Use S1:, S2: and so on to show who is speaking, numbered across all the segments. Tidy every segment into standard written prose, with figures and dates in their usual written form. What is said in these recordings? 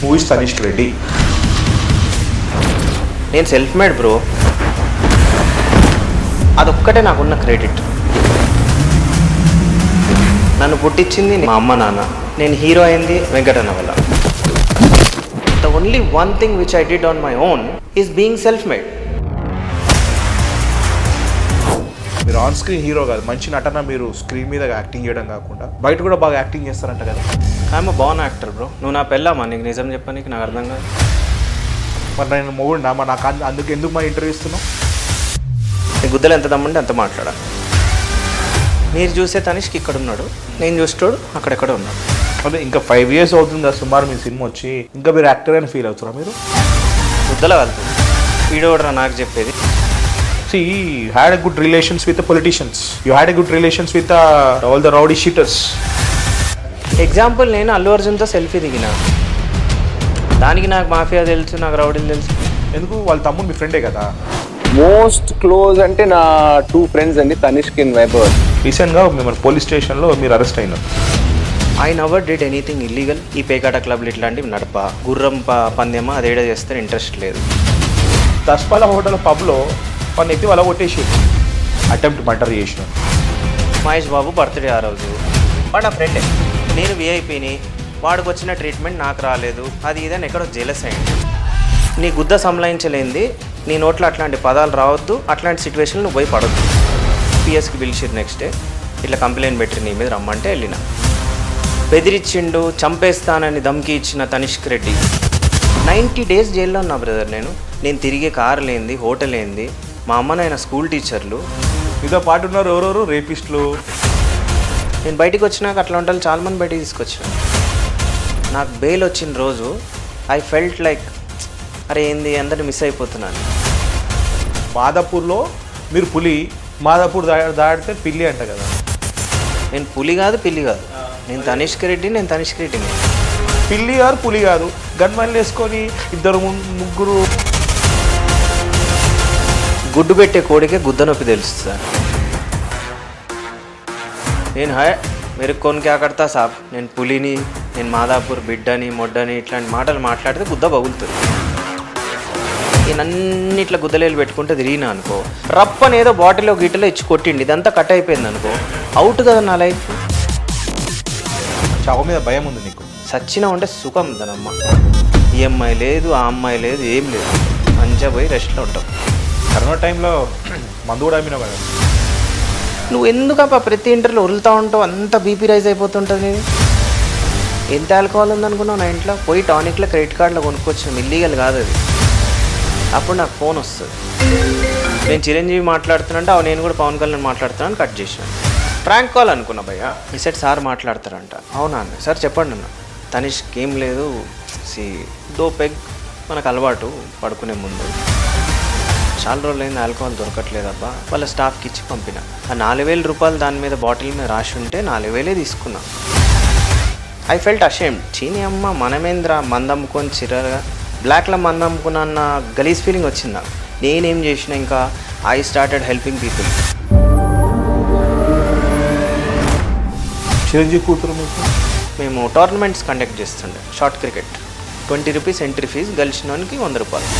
S1: Who is Tanishq Reddy?
S2: నేను self made bro, అదొక్కటే నాకున్న క్రెడిట్. నన్ను పుట్టించింది మా అమ్మ నాన్న, నేను హీరో అయింది వెంకటన్న వల్ల. The only one thing which I did on my own is being self made.
S1: మీరు ఆన్ స్క్రీన్ హీరో కాదు, మంచి నటన మీరు స్క్రీన్ మీద యాక్టింగ్ చేయడం కాకుండా బయట కూడా బాగా యాక్టింగ్ చేస్తారంట కదా.
S2: I'm born actor bro. నువ్వు నా పెళ్ళామా? నీకు నిజం చెప్పనీకి నాకు అర్థం కాదు.
S1: మరి నేను మొగుడునా? మరి నాకు అందుకు ఎందుకు మా ఇంటర్వ్యూ ఇస్తున్నావు?
S2: నీ గుద్దలు ఎంత దమ్ముంటే అంత మాట్లాడా. మీరు చూసే తనిష్క్ ఇక్కడ ఉన్నాడు, నేను చూసేటోడు అక్కడెక్కడ ఉన్నాడు.
S1: అదే ఇంకా 5 years అవుతుంది సుమారు మీ సినిమా వచ్చి, ఇంకా మీరు యాక్టర్ అని ఫీల్ అవుతారా మీరు?
S2: గుద్దల వెళ్తుంది వీడోడరా నాకు చెప్పేది.
S1: See, you had a good relations with the politicians. You had a good relations with all the rowdy shooters.
S2: Example, నేను అల్లు అర్జున్తో సెల్ఫీ దిగిన, దానికి నాకు మాఫియా తెలుసు, నాకు రౌడీలు తెలుసు.
S1: ఎందుకు? వాళ్ళ తమ్ముడు మీ ఫ్రెండే కదా.
S3: మోస్ట్ క్లోజ్ అంటే నా 2 friends అండి, తనిష్క్ అండ్ వైభవ్.
S1: రీసెంట్గా మిమ్మల్ని పోలీస్ స్టేషన్లో మీరు అరెస్ట్ అయినారు.
S2: I never did anything illegal. ఈ పేకాట క్లబ్లు ఇట్లాంటివి నడప, గుర్రం పందెమా అదేడా చేస్తే ఇంట్రెస్ట్ లేదు.
S1: దస్పాల హోటల్ పబ్లో వాళ్ళని ఎత్తి వాళ్ళ కొట్టేసి అటెంప్ట్ మర్డర్ చేసినాం.
S2: మహేష్ బాబు బర్త్డే ఆ రోజు, వాడు నా ఫ్రెండే, నేను విఐపిని, వాడికి వచ్చిన ట్రీట్మెంట్ నాకు రాలేదు, అది ఇదని ఎక్కడో జెలస్ అయింది. నీ గుద్ద సంలాయించలేంది, నీ నోట్లో అట్లాంటి పదాలు రావద్దు, అట్లాంటి సిచ్యువేషన్లు నువ్వు పోయి పడద్దు. పిఎస్కి పిలిచిరు నెక్స్ట్ డే, ఇట్లా కంప్లైంట్ పెట్టి నీ మీద రమ్మంటే వెళ్ళిన. బెదిరిచ్చిండు, చంపేస్తానని ధమ్కి ఇచ్చిన తనిష్క్ రెడ్డి 90 days జైల్లో ఉన్నా బ్రదర్. నేను తిరిగే కారు లేనిది, హోటల్ ఏంది, మా అమ్మ నాయన స్కూల్ టీచర్లు,
S1: మీతో పాటు ఉన్నారు ఎవరెవరు? రేపిస్టులు.
S2: నేను బయటికి వచ్చినాక అట్లా ఉంటాను చాలామంది బయటికి తీసుకొచ్చిన. నాకు బెయిల్ వచ్చిన రోజు ఐ ఫెల్ట్ లైక్ అరే ఏంది అందరిని మిస్ అయిపోతున్నాను.
S1: మాదాపూర్లో మీరు పులి, మాదాపూర్ దాడితే పిల్లి అంట కదా.
S2: నేను పులి కాదు, పిల్లి కాదు, నేను తనిష్క్ రెడ్డి, నేను తనిష్క్ రెడ్డిని.
S1: పిల్లి గారు పులి కాదు, గన్మన్లు వేసుకొని ఇద్దరు ముగ్గురు.
S2: గుడ్డు పెట్టే కోడికే గుద్ద నొప్పి తెలుస్తుంది. నేను మీరు కొన్ని క్యా కడతా సాబ్, నేను పులిని, నేను మాదాపూర్ బిడ్డని, మొడ్డని ఇట్లాంటి మాటలు మాట్లాడితే గుద్ద బగులుతుంది. నేనన్ని ఇట్లా గుద్దలేలు పెట్టుకుంటే తిరిగినా అనుకో, రప్పని ఏదో బాటిల్లో గిట్టలో ఇచ్చి కొట్టిండి, ఇదంతా కట్ అయిపోయింది అనుకో, అవుట్ కదా నా లైఫ్.
S1: చావు మీద భయం ఉంది నీకు?
S2: సచ్చినా ఉంటే సుఖం దానమ్మ. ఈ అమ్మాయి లేదు, ఆ అమ్మాయి లేదు, ఏం లేదు, మంచిగా పోయి రెస్ట్లో ఉంటావు.
S1: కరోనా టైంలో మందు కూడా అమ్మినావు కదా.
S2: నువ్వు ఎందుకప్ప ప్రతి ఇంటర్లో వదులుతూ ఉంటావు, అంత బీపీ రైజ్ అయిపోతుంటుంది. ఎంత ఆల్కహాల్ ఉందనుకున్నావు నా ఇంట్లో? పోయి టానిక్లో క్రెడిట్ కార్డులో కొనుక్కొచ్చిన, ఇల్లీగల్ కాదు అది. అప్పుడు నాకు ఫోన్ వస్తుంది, నేను చిరంజీవి మాట్లాడుతున్నానంటే అవి నేను కూడా పవన్ కళ్యాణ్ మాట్లాడుతున్నాను, కట్ చేశాను. ప్రాంక్ కాల్ అనుకున్నా భయ్యా. ఈ సెట్ సార్ మాట్లాడతారంట. అవునా అన్న, సార్ చెప్పండి అన్న. తనిష్క్ ఏం లేదు, దో పెగ్ మనకు అలవాటు పడుకునే ముందు, చాలా రోజులైంది ఆల్కహాల్ దొరకట్లేదబ్బా, వాళ్ళ స్టాఫ్కి ఇచ్చి పంపిన. ఆ 4,000 రూపాయలు దాని మీద బాటిల్ మీద రాసి ఉంటే 4,000 తీసుకున్నా. I felt ashamed. చీని అమ్మ మనమేంద్ర మందమ్ముకొని చిరగా బ్లాక్లో మందమ్ముకున్నా అన్న గలీజ్ ఫీలింగ్ వచ్చిందా. నేనేం చేసిన, ఇంకా I started helping people.
S1: Chiranjeevi కూతురు మీకు?
S2: మేము టోర్నమెంట్స్ కండక్ట్ చేస్తుండే, short cricket, 20 rupees entry fees, గెలిచినోనికి 100 రూపాయలు.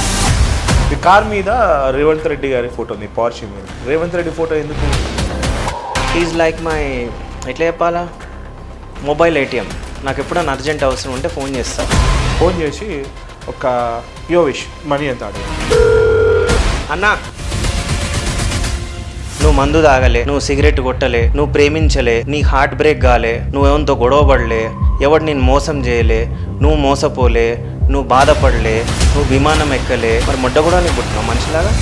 S1: మీ కార్ మీద రేవంత్ రెడ్డి గారి ఫోటో ఉంది, పార్షి మీద. రేవంత్ రెడ్డి ఫోటో ఎందుకు?
S2: ఈజ్ లైక్ మై, ఎట్లా చెప్పాలా, మొబైల్ ఏటీఎం. నాకు ఎప్పుడైనా అర్జెంట్ అవసరం ఉంటే ఫోన్ చేస్తా.
S1: ఫోన్ చేసి ఒక యోవిష్ మనీ ఎంత ఆడు
S2: అన్నా, నువ్వు మందు తాగలే, నువ్వు సిగరెట్ కొట్టలే, నువ్వు ప్రేమించలే, నీ హార్ట్ బ్రేక్ కాలే, నువ్వేమంతో గొడవ పడలే, ఎవడు నేను మోసం చేయలే, నువ్వు మోసపోలే, నువ్వు బాధపడలే, నువ్వు విమానం ఎక్కలే, మరి మొడ్డ కూడా నీకు పుట్టినావు మనిషిలాగా.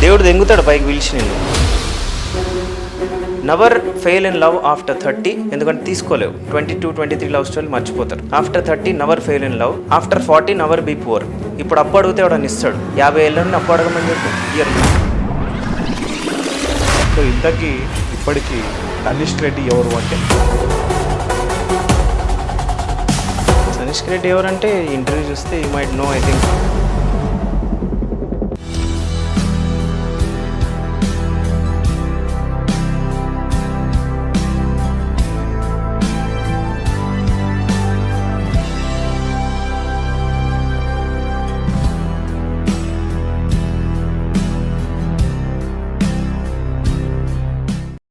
S2: దేవుడు దెంగుతాడు పైకి పిలిచి నిన్ను. Never fail in love after 30, ఎందుకంటే తీసుకోలేవు. 22, 23 లవ్ స్టోరీలు మర్చిపోతారు. After 30 never fail in love. After 40 never be poor. ఇప్పుడు అప్పు అడిగితే ఎవడని ఇస్తాడు? 50 ఏళ్ళ నుండి అప్పు అడగమని చెప్పి ఇయర్.
S1: సో ఇంతకీ ఇప్పటికీ తనిష్క్ రెడ్డి ఎవరు అంటే?
S2: తనిష్క్ రెడ్డి ఎవరంటే ఇంటర్వ్యూ చూస్తే you might know. I think